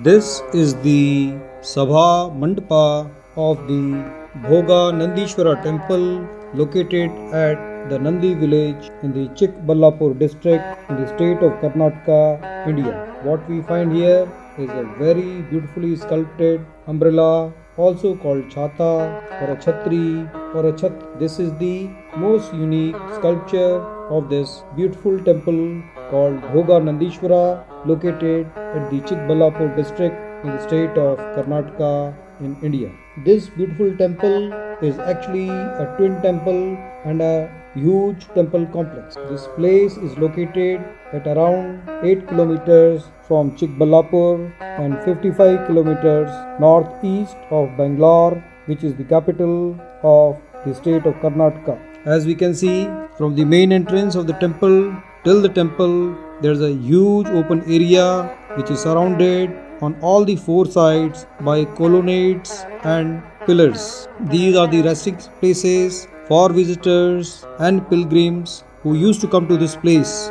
This is the Sabha Mandapa of the Bhoganandishwara Temple located at the Nandi Village in the Chikkaballapur district in the state of Karnataka, India. What we find here is a very beautifully sculpted umbrella, also called chhata or a chhatri or a chhat. This is the most unique sculpture of this beautiful temple called Bhoganandishwara, located at the Chikkaballapur district in the state of Karnataka in India. This beautiful temple is actually a twin temple and a huge temple complex. This place is located at around 8 kilometers from Chikkaballapur and 55 kilometers northeast of Bangalore, which is the capital of the state of Karnataka. As we can see from the main entrance of the temple till the temple, there is a huge open area which is surrounded on all the four sides by colonnades and pillars. These are the resting places for visitors and pilgrims who used to come to this place.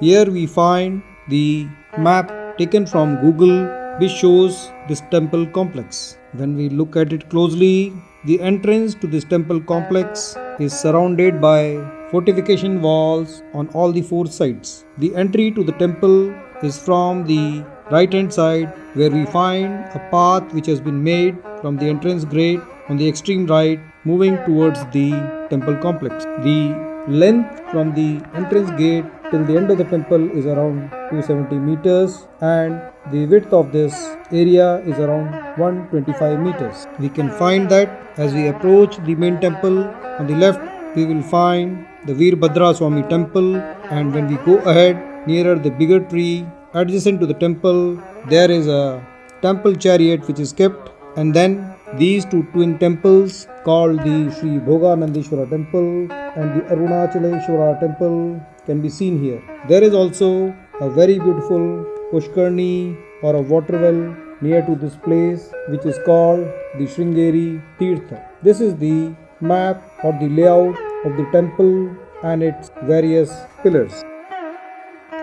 Here we find the map taken from Google which shows this temple complex. When we look at it closely, the entrance to this temple complex is surrounded by fortification walls on all the four sides. The entry to the temple is from the right hand side, where we find a path which has been made from the entrance gate on the extreme right, moving towards the temple complex. The length from the entrance gate till the end of the temple is around 270 meters and the width of this area is around 125 meters. We can find that as we approach the main temple. On the left we will find the Veer Bhadra Swami temple, and when we go ahead nearer the bigger tree adjacent to the temple, there is a temple chariot which is kept, and then these two twin temples called the Sri Bhoganandishwara Temple and the Arunachaleswara Temple can be seen here. There is also a very beautiful Pushkarni or a water well near to this place which is called the Sringeri Tirtha. This is the map or the layout of the temple and its various pillars.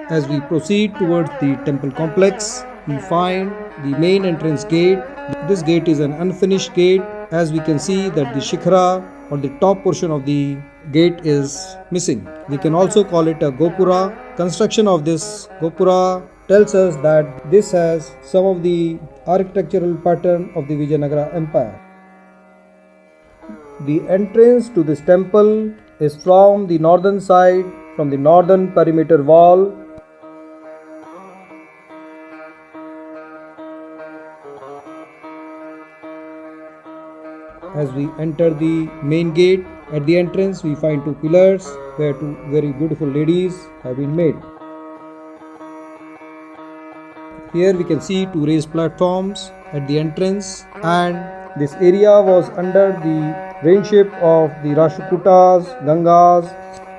As we proceed towards the temple complex, we find the main entrance gate. This gate is an unfinished gate, as we can see that the shikhara or the top portion of the gate is missing. We can also call it a gopura. Construction of this gopura tells us that this has some of the architectural pattern of the Vijayanagara Empire. The entrance to this temple is from the northern side, from the northern perimeter wall. As we enter the main gate, at the entrance we find two pillars where two very beautiful ladies have been made. Here we can see two raised platforms at the entrance, and this area was under the reignship of the Rashtrakutas, Gangas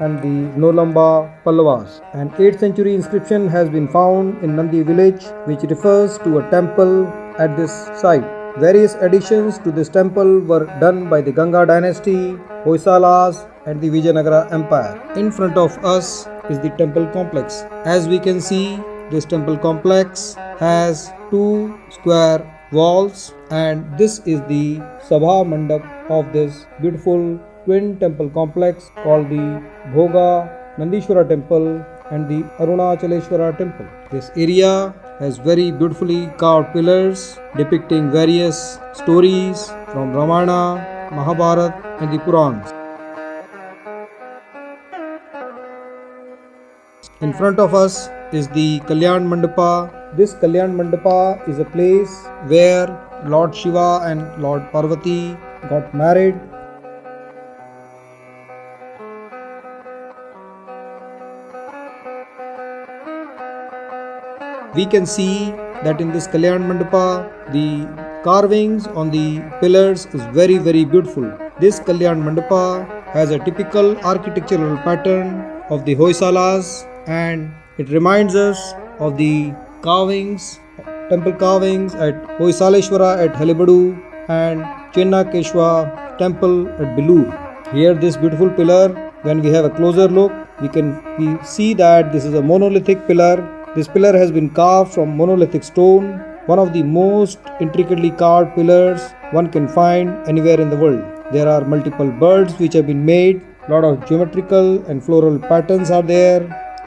and the Nolamba Pallavas. An 8th century inscription has been found in Nandi Village which refers to a temple at this site. Various additions to this temple were done by the Ganga dynasty, Hoysalas and the Vijayanagara Empire. In front of us is the temple complex. As we can see, this temple complex has two square walls, and this is the Sabha Mandap of this beautiful twin temple complex called the Bhoganandishwara Temple and the Arunachaleswara Temple. This area has very beautifully carved pillars depicting various stories from Ramayana, Mahabharata and the Purans. In front of us is the Kalyan Mandapa. This Kalyan Mandapa is a place where Lord Shiva and Lord Parvati got married. We can see that in this Kalyan Mandapa, the carvings on the pillars is very beautiful. This Kalyan Mandapa has a typical architectural pattern of the Hoysalas, and it reminds us of the carvings, temple carvings at Hoysaleshwara at Halibadu and Chennakeshwara Temple at Belur. Here this beautiful pillar, when we have a closer look, we see that this is a monolithic pillar. This pillar has been carved from monolithic stone, one of the most intricately carved pillars one can find anywhere in the world. There are multiple birds which have been made, lot of geometrical and floral patterns are there.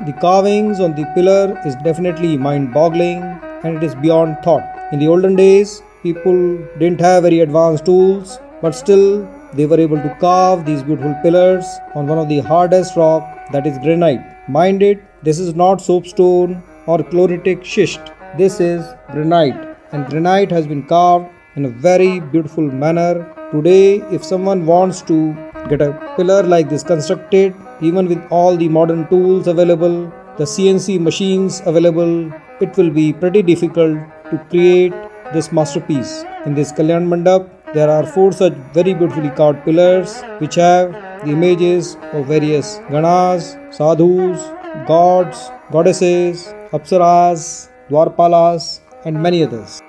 The carvings on the pillar is definitely mind-boggling and it is beyond thought. In the olden days, people didn't have very advanced tools, but still they were able to carve these beautiful pillars on one of the hardest rock, that is granite. Mind it, this is not soapstone or chloritic schist. This is granite, and granite has been carved in a very beautiful manner. Today, if someone wants to get a pillar like this constructed, even with all the modern tools available, the CNC machines available, it will be pretty difficult to create this masterpiece. In this Kalyan Mandap, there are 4 such very beautifully carved pillars which have the images of various Ganas, Sadhus, gods, goddesses, Apsaras, Dwarpalas, and many others.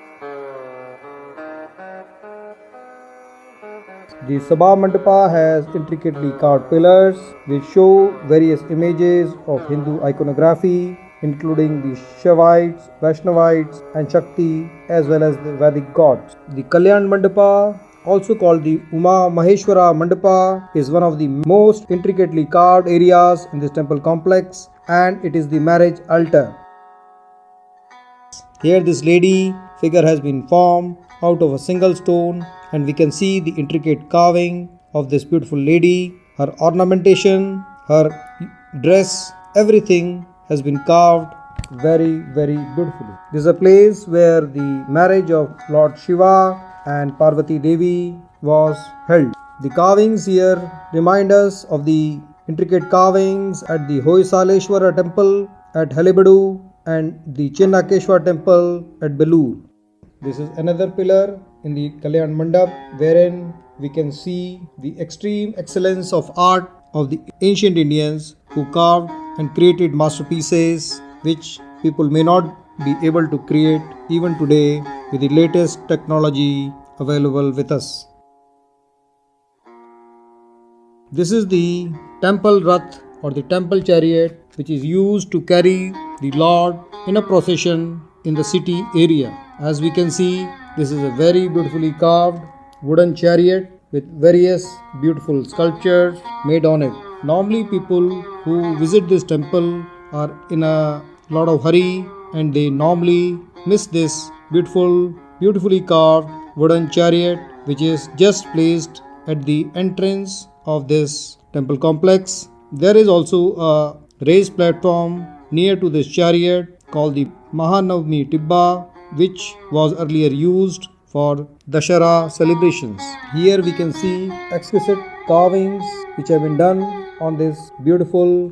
The Sabha Mandapa has intricately carved pillars which show various images of Hindu iconography, including the Shivites, Vaishnavites, and Shakti, as well as the Vedic gods. The Kalyan Mandapa, also called the Uma Maheshwara Mandapa, is one of the most intricately carved areas in this temple complex, and it is the marriage altar. Here this lady figure has been formed out of a single stone, and we can see the intricate carving of this beautiful lady, her ornamentation, her dress, everything has been carved very, very beautifully. This is a place where the marriage of Lord Shiva and Parvati Devi was held. The carvings here remind us of the intricate carvings at the Hoysaleshwara Temple at Halibadu and the Chinnakeshwar Temple at Belur. This is another pillar in the Kalyan Mandap wherein we can see the extreme excellence of art of the ancient Indians who carved and created masterpieces which people may not be able to create even today with the latest technology available with us. This is the temple Rath or the temple chariot which is used to carry the Lord in a procession in the city area. As we can see, this is a very beautifully carved wooden chariot with various beautiful sculptures made on it. Normally people who visit this temple are in a lot of hurry and they normally miss this beautifully carved wooden chariot which is just placed at the entrance of this temple complex. There is also a raised platform near to this chariot called the Mahanavami Tibba, which was earlier used for Dashara celebrations. Here we can see exquisite carvings which have been done on this beautiful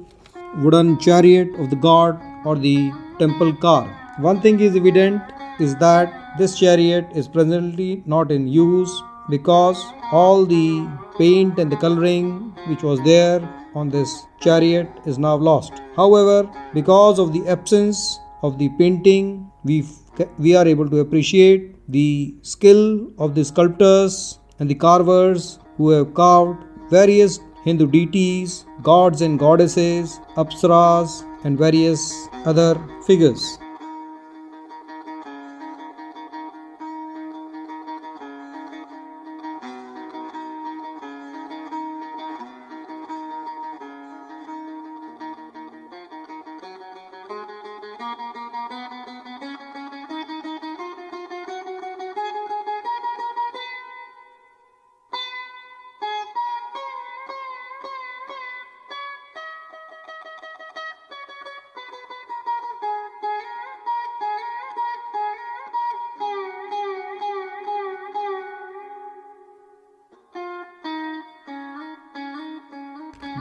wooden chariot of the god or the temple car. One thing is evident is that this chariot is presently not in use because all the paint and the coloring which was there on this chariot is now lost. However, because of the absence of the painting, we are able to appreciate the skill of the sculptors and the carvers who have carved various Hindu deities, gods and goddesses, apsaras, and various other figures.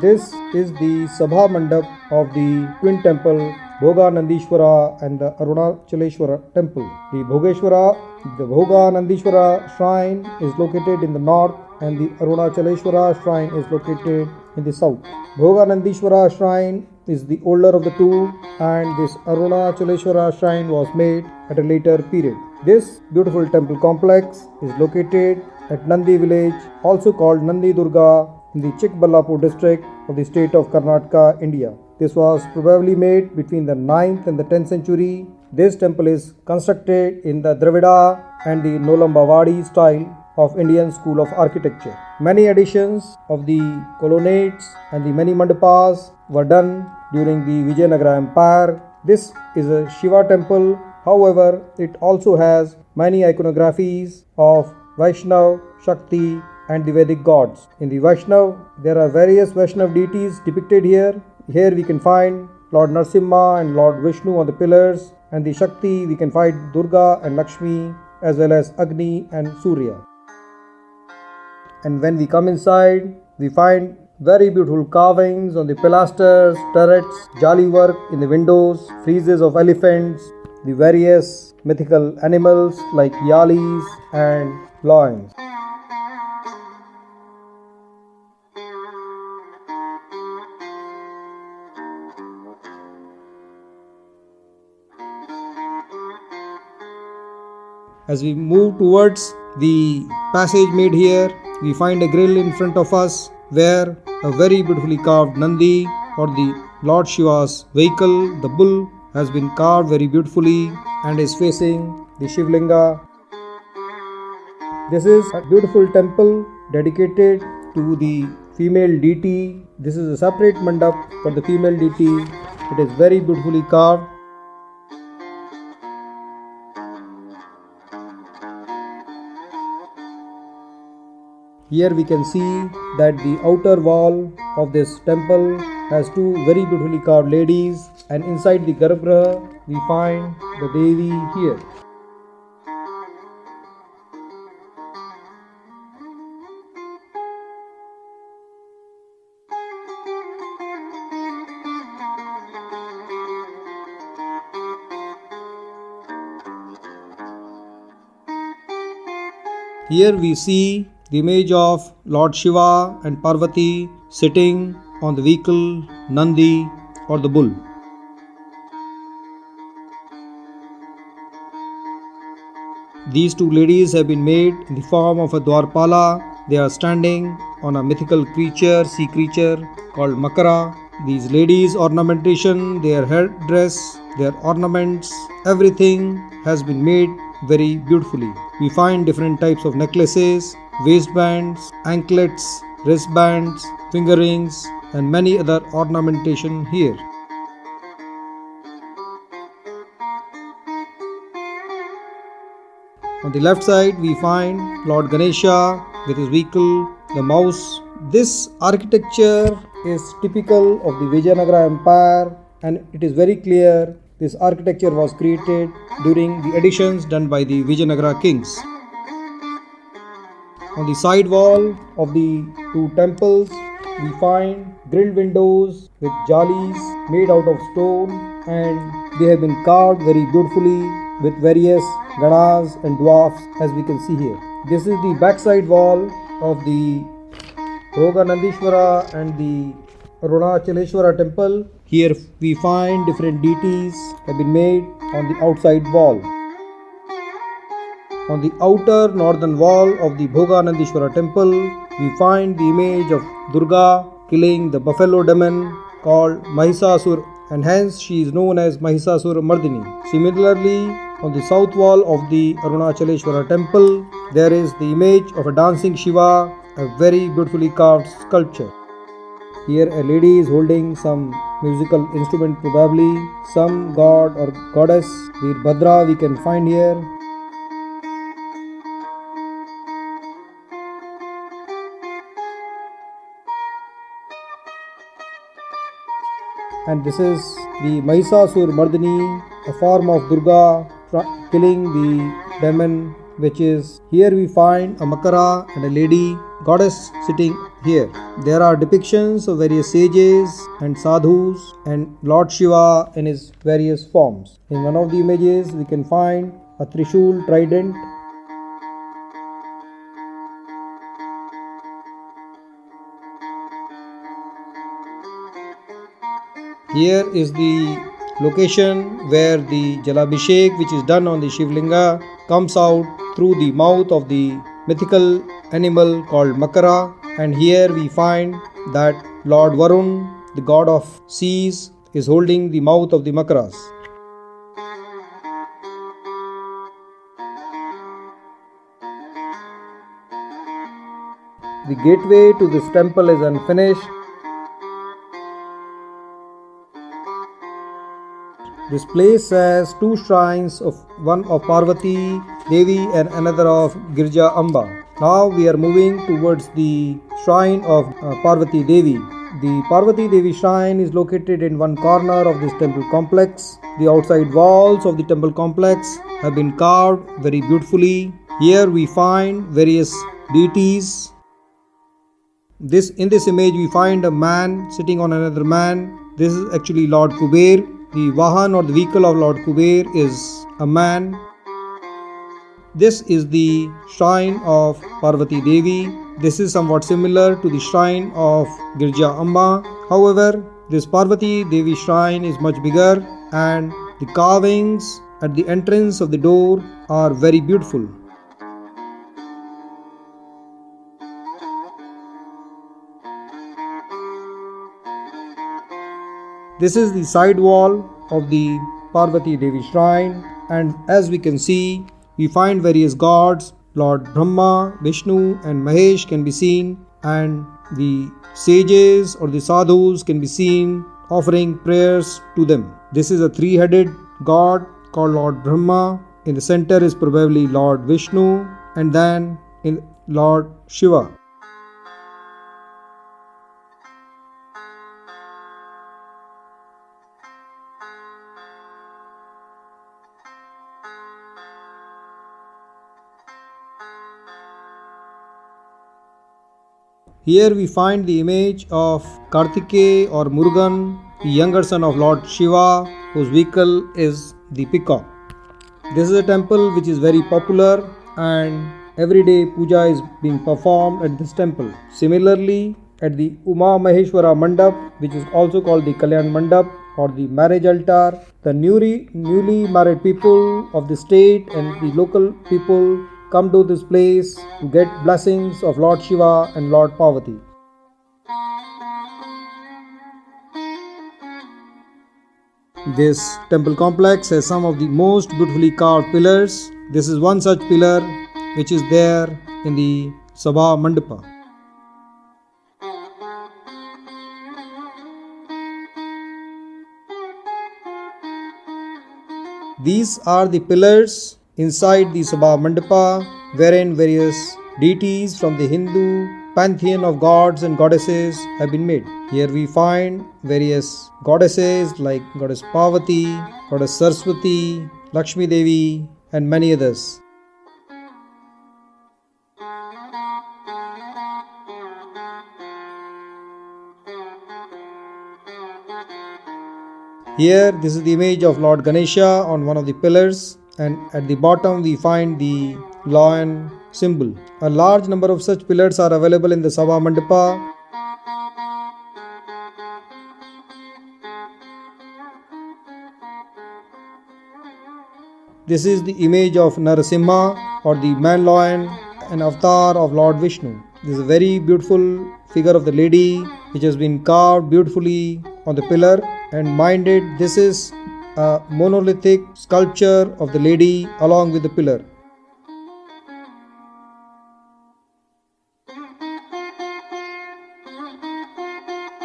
This is the Sabha Mandap of the twin temple Bhoganandishwara and the Arunachaleswara Temple. The Bhoganandishwara shrine is located in the north and the Arunachaleswara shrine is located in the south. Bhoganandishwara shrine is the older of the two and this Arunachaleswara shrine was made at a later period. This beautiful temple complex is located at Nandi Village, also called Nandi Durga in the Chikkaballapur district of the state of Karnataka, India. This was probably made between the 9th and the 10th century. This temple is constructed in the Dravida and the Nolambavadi style of Indian school of architecture. Many additions of the colonnades and the many mandapas were done during the Vijayanagara Empire. This is a Shiva temple. However, it also has many iconographies of Vaishnav, Shakti and the Vedic gods. In the Vaishnav, there are various Vaishnav deities depicted here. Here we can find Lord Narsimha and Lord Vishnu on the pillars, and the Shakti we can find Durga and Lakshmi as well as Agni and Surya. And when we come inside, we find very beautiful carvings on the pilasters, turrets, jali work in the windows, friezes of elephants, the various mythical animals like yalis and lions. As we move towards the passage made here, we find a grill in front of us where a very beautifully carved Nandi or the Lord Shiva's vehicle, the bull, has been carved very beautifully and is facing the Shivlinga. This is a beautiful temple dedicated to the female deity. This is a separate mandap for the female deity. It is very beautifully carved. Here we can see that the outer wall of this temple has two very beautifully carved ladies, and inside the Garbhagriha we find the Devi here. Here we see the image of Lord Shiva and Parvati sitting on the vehicle Nandi or the bull. These two ladies have been made in the form of a Dwarpala. They are standing on a mythical creature, sea creature called Makara. These ladies' ornamentation, their headdress, their ornaments, everything has been made very beautifully. We find different types of necklaces, waistbands, anklets, wristbands, finger rings and many other ornamentation here. On the left side we find Lord Ganesha with his vehicle, the mouse. This architecture is typical of the Vijayanagara Empire, and it is very clear this architecture was created during the additions done by the Vijayanagara kings. On the side wall of the two temples, we find grilled windows with jalis made out of stone, and they have been carved very beautifully with various ganas and dwarfs, as we can see here. This is the backside wall of the Bhoganandishwara and the Arunachaleswara Temple. Here we find different deities have been made on the outside wall. On the outer northern wall of the Bhoganandishwara Temple, we find the image of Durga killing the buffalo demon called Mahisasur, and hence she is known as Mahisasur Mardini. Similarly, on the south wall of the Arunachaleswara Temple, there is the image of a dancing Shiva, a very beautifully carved sculpture. Here a lady is holding some musical instrument, probably some god or goddess. Veer Bhadra we can find here. And this is the Mahisasur Mardini, a form of Durga killing the demon, which is here we find a Makara and a lady goddess sitting here. There are depictions of various sages and sadhus and Lord Shiva in his various forms. In one of the images we can find a Trishul trident. Here is the location where the Jalabhishek, which is done on the Shivlinga, comes out through the mouth of the mythical animal called Makara. and here we find that Lord Varun, the god of seas, is holding the mouth of the Makaras. The gateway to this temple is unfinished. This place has two shrines, one of Parvati Devi and another of Girja Amba. Now we are moving towards the shrine of Parvati Devi. The Parvati Devi shrine is located in one corner of this temple complex. The outside walls of the temple complex have been carved very beautifully. Here we find various deities. In this image we find a man sitting on another man. This is actually Lord Kuber. The Vahan or the vehicle of Lord Kuber is a man. This is the shrine of Parvati Devi. This is somewhat similar to the shrine of Girja Amba. However, this Parvati Devi shrine is much bigger and the carvings at the entrance of the door are very beautiful. This is the side wall of the Parvati Devi shrine, and as we can see, we find various gods. Lord Brahma, Vishnu and Mahesh can be seen, and the sages or the sadhus can be seen offering prayers to them. This is a three-headed god called Lord Brahma. In the center is probably Lord Vishnu, and then in Lord Shiva. Here we find the image of Kartikeya or Murugan, the younger son of Lord Shiva, whose vehicle is the peacock. This is a temple which is very popular and every day puja is being performed at this temple. Similarly, at the Untitled Mandap, which is also called the Kalyan Mandap or the marriage altar, the newly married people of the state and the local people come to this place to get blessings of Lord Shiva and Lord Parvati. This temple complex has some of the most beautifully carved pillars. This is one such pillar which is there in the Sabha Mandapa. These are the pillars inside the Sabha Mandapa, wherein various deities from the Hindu pantheon of gods and goddesses have been made. Here we find various goddesses like Goddess Parvati, Goddess Saraswati, Lakshmi Devi and many others. Here this is the image of Lord Ganesha on one of the pillars, and at the bottom we find the lion symbol. A large number of such pillars are available in the Sabha Mandapa. This is the image of Narasimha or the man lion, an avatar of Lord Vishnu. This is a very beautiful figure of the lady which has been carved beautifully on the pillar, and minded this is a monolithic sculpture of the lady along with the pillar.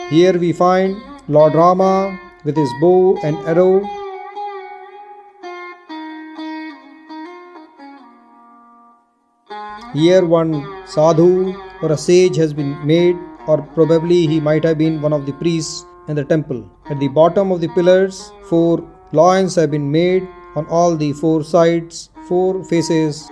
Here we find Lord Rama with his bow and arrow. Here one sadhu or a sage has been made, or probably he might have been one of the priests in the temple. At the bottom of the pillars, 4 lions have been made on all the 4 sides, 4 faces.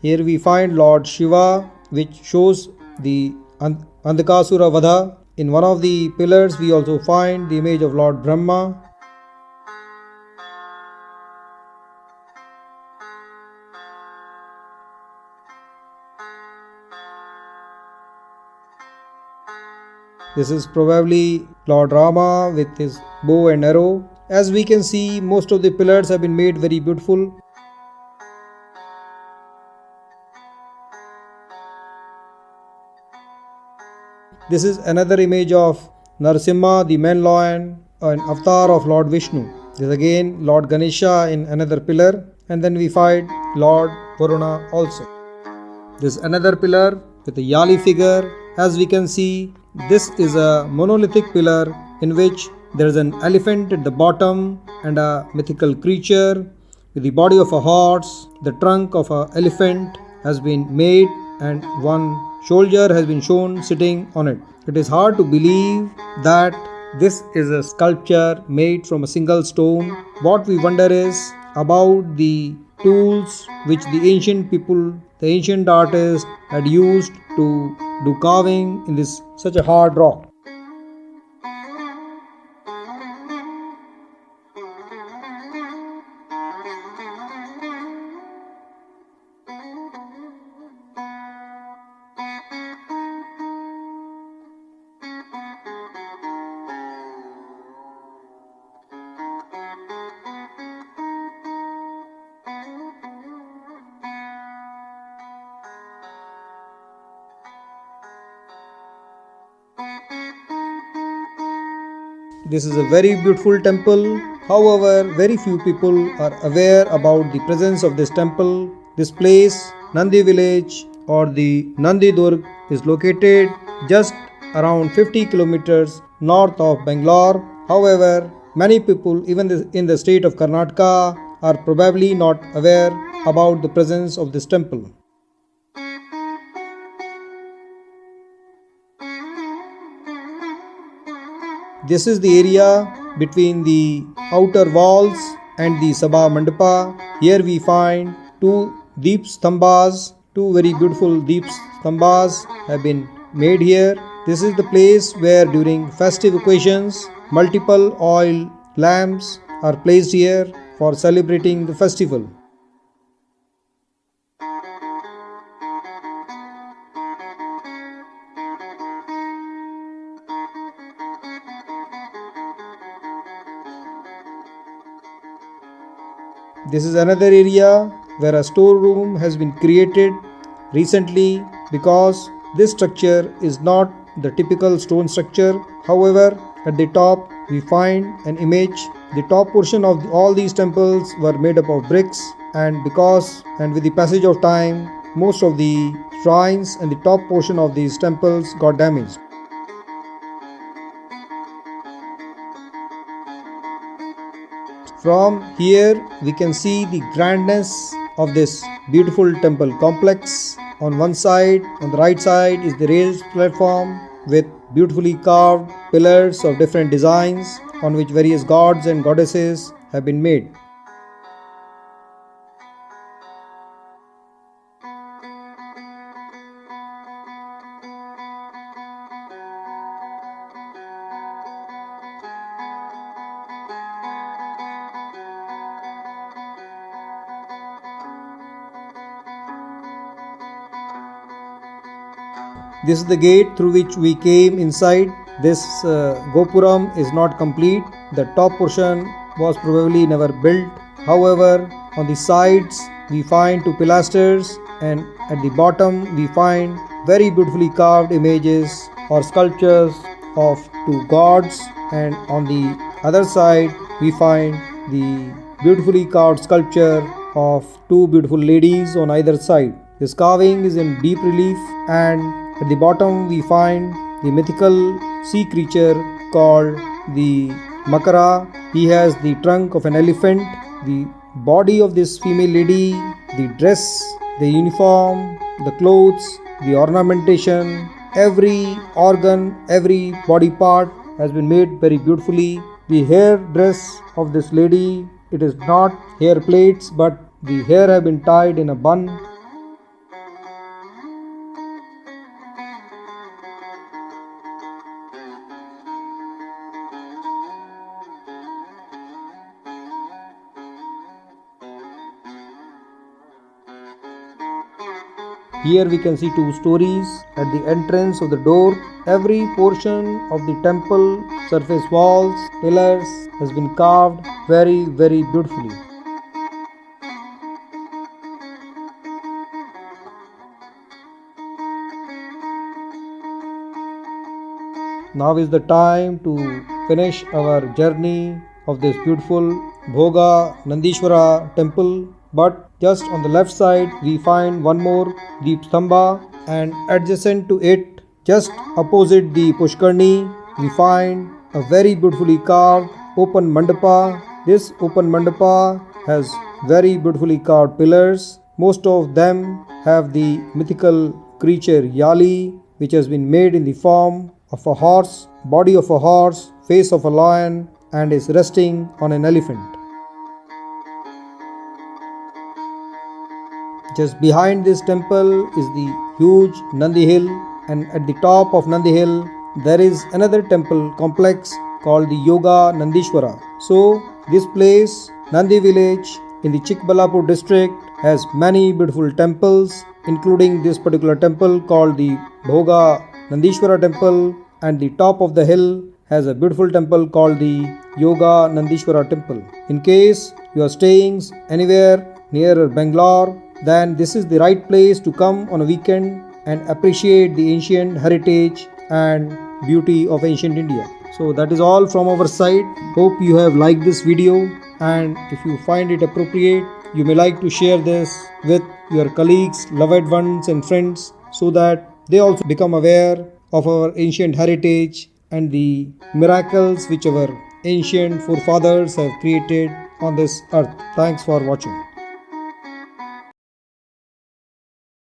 Here we find Lord Shiva, which shows the Andhakasura Vadha. In one of the pillars we also find the image of Lord Brahma. This is probably Lord Rama with his bow and arrow. As we can see, most of the pillars have been made very beautiful. This is another image of Narasimha, the man lion, an avatar of Lord Vishnu. This is again Lord Ganesha in another pillar, and then we find Lord Varuna also. This is another pillar with a Yali figure. As we can see, this is a monolithic pillar in which there is an elephant at the bottom and a mythical creature with the body of a horse. The trunk of an elephant has been made and one soldier has been shown sitting on it. It is hard to believe that this is a sculpture made from a single stone. What we wonder is about the tools which the ancient people, the ancient artists had used to do carving in this such a hard rock. This is a very beautiful temple. However, very few people are aware about the presence of this temple. This place, Nandi Village or the Nandi Durg, is located just around 50 kilometers north of Bangalore. However, many people, even in the state of Karnataka, are probably not aware about the presence of this temple. This is the area between the outer walls and the Sabha Mandapa. Here we find two deep stambhas, two very beautiful deep stambhas have been made here. This is the place where during festive occasions multiple oil lamps are placed here for celebrating the festival. This is another area where a storeroom has been created recently because this structure is not the typical stone structure. However, at the top we find an image. The top portion of all these temples were made up of bricks, and with the passage of time, most of the shrines and the top portion of these temples got damaged. From here we can see the grandness of this beautiful temple complex. On one side, on the right side, is the raised platform with beautifully carved pillars of different designs on which various gods and goddesses have been made. This is the gate through which we came inside. This Gopuram is not complete. The top portion was probably never built. However, on the sides we find two pilasters, and at the bottom we find very beautifully carved images or sculptures of two gods, and on the other side we find the beautifully carved sculpture of two beautiful ladies on either side. This carving is in deep relief, and at the bottom we find the mythical sea creature called the Makara. He has the trunk of an elephant. The body of this female lady, the dress, the uniform, the clothes, the ornamentation, every organ, every body part has been made very beautifully. The hair dress of this lady, it is not hair plaits, but the hair have been tied in a bun. Here we can see two stories at the entrance of the door. Every portion of the temple, surface walls, pillars has been carved very beautifully. Now is the time to finish our journey of this beautiful Bhoganandishwara temple. But just on the left side we find one more Deep Stambha, and adjacent to it, just opposite the Pushkarni, we find a very beautifully carved open mandapa. This open mandapa has very beautifully carved pillars. Most of them have the mythical creature Yali, which has been made in the form of a horse, body of a horse, face of a lion, and is resting on an elephant. Just behind this temple is the huge Nandi Hill, and at the top of Nandi Hill there is another temple complex called the Yoga Nandishwara. So this place, Nandi Village in the Chikkaballapur district, has many beautiful temples, including this particular temple called the Bhoganandishwara temple, and the top of the hill has a beautiful temple called the Yoga Nandishwara temple. In case you are staying anywhere near Bangalore, then this is the right place to come on a weekend and appreciate the ancient heritage and beauty of ancient India. So that is all from our side. Hope you have liked this video, and if you find it appropriate, you may like to share this with your colleagues, loved ones and friends, so that they also become aware of our ancient heritage and the miracles which our ancient forefathers have created on this earth. Thanks for watching.